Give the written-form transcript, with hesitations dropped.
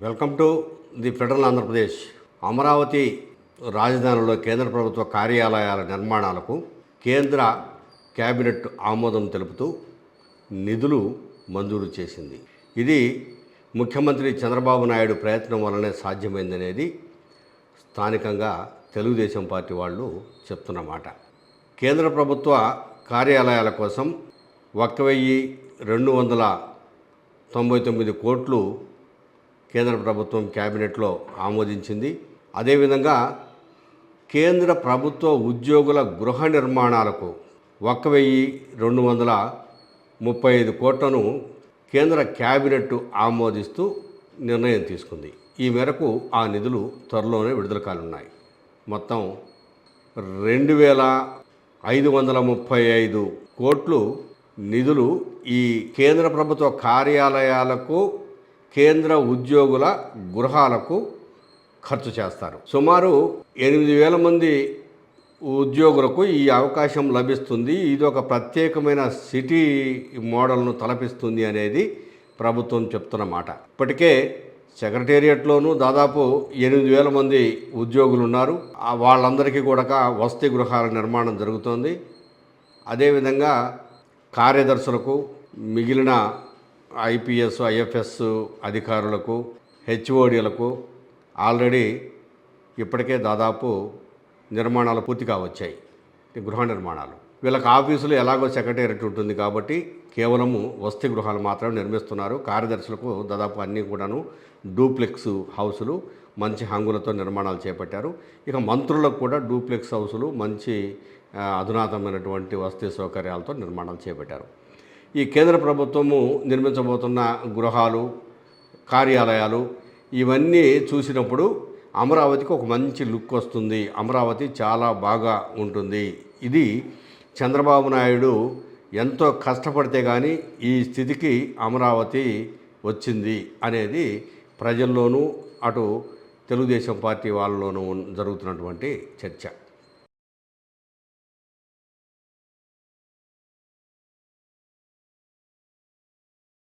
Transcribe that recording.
Welcome to the federal Andhra Pradesh. Amaravati రాజధానిలో కేంద్ర ప్రభుత్వ కార్యాలయాల నిర్మాణాలకు కేంద్ర కేబినెట్ ఆమోదం తెలుపుతూ నిధులు మంజూరు చేసింది. ఇది ముఖ్యమంత్రి చంద్రబాబు నాయుడు ప్రయత్నం వల్లనే సాధ్యమైందనేది స్థానికంగా తెలుగుదేశం పార్టీ వాళ్ళు చెప్తున్నమాట. కేంద్ర ప్రభుత్వ కార్యాలయాల కోసం 1,299 కోట్లు కేంద్ర ప్రభుత్వం కేబినెట్లో ఆమోదించింది. అదేవిధంగా కేంద్ర ప్రభుత్వ ఉద్యోగుల గృహ నిర్మాణాలకు 1,235 కోట్లను కేంద్ర కేబినెట్ ఆమోదిస్తూ నిర్ణయం తీసుకుంది. ఈ మేరకు ఆ నిధులు త్వరలోనే విడుదల కానున్నాయి. మొత్తం 2,535 కోట్లు నిధులు ఈ కేంద్ర ప్రభుత్వ కార్యాలయాలకు, కేంద్ర ఉద్యోగుల గృహాలకు ఖర్చు చేస్తారు. సుమారు 8,000 మంది ఉద్యోగులకు ఈ అవకాశం లభిస్తుంది. ఇది ఒక ప్రత్యేకమైన సిటీ మోడల్ను తలపిస్తుంది అనేది ప్రభుత్వం చెప్తున్న మాట. ఇప్పటికే సెక్రటేరియట్లోనూ దాదాపు 8,000 మంది ఉద్యోగులు ఉన్నారు. వాళ్ళందరికీ కూడా వసతి గృహాల నిర్మాణం జరుగుతోంది. అదేవిధంగా కార్యదర్శులకు, మిగిలిన ఐపీఎస్, ఐఎఫ్ఎస్ అధికారులకు, హెచ్ఓడీలకు ఆల్రెడీ ఇప్పటికే దాదాపు నిర్మాణాలు పూర్తి కావచ్చాయి. గృహ నిర్మాణాలు వీళ్ళకి ఆఫీసులు ఎలాగో సెక్రటేరియట్ ఉంటుంది కాబట్టి కేవలము వసతి గృహాలు మాత్రమే నిర్మిస్తున్నారు. కార్యదర్శులకు దాదాపు అన్నీ కూడాను డూప్లెక్స్ హౌసులు మంచి హంగులతో నిర్మాణాలు చేపట్టారు. ఇక మంత్రులకు కూడా డూప్లెక్స్ హౌసులు మంచి అధునాతనమైనటువంటి వసతి సౌకర్యాలతో నిర్మాణాలు చేపట్టారు. ఈ కేంద్ర ప్రభుత్వము నిర్మించబోతున్న గృహాలు, కార్యాలయాలు ఇవన్నీ చూసినప్పుడు అమరావతికి ఒక మంచి లుక్ వస్తుంది. అమరావతి చాలా బాగా ఉంటుంది. ఇది చంద్రబాబు నాయుడు ఎంతో కష్టపడితే కానీ ఈ స్థితికి అమరావతి వచ్చింది అనేది ప్రజల్లోనూ, అటు తెలుగుదేశం పార్టీ వాళ్ళలోనూ జరుగుతున్నటువంటి చర్చ.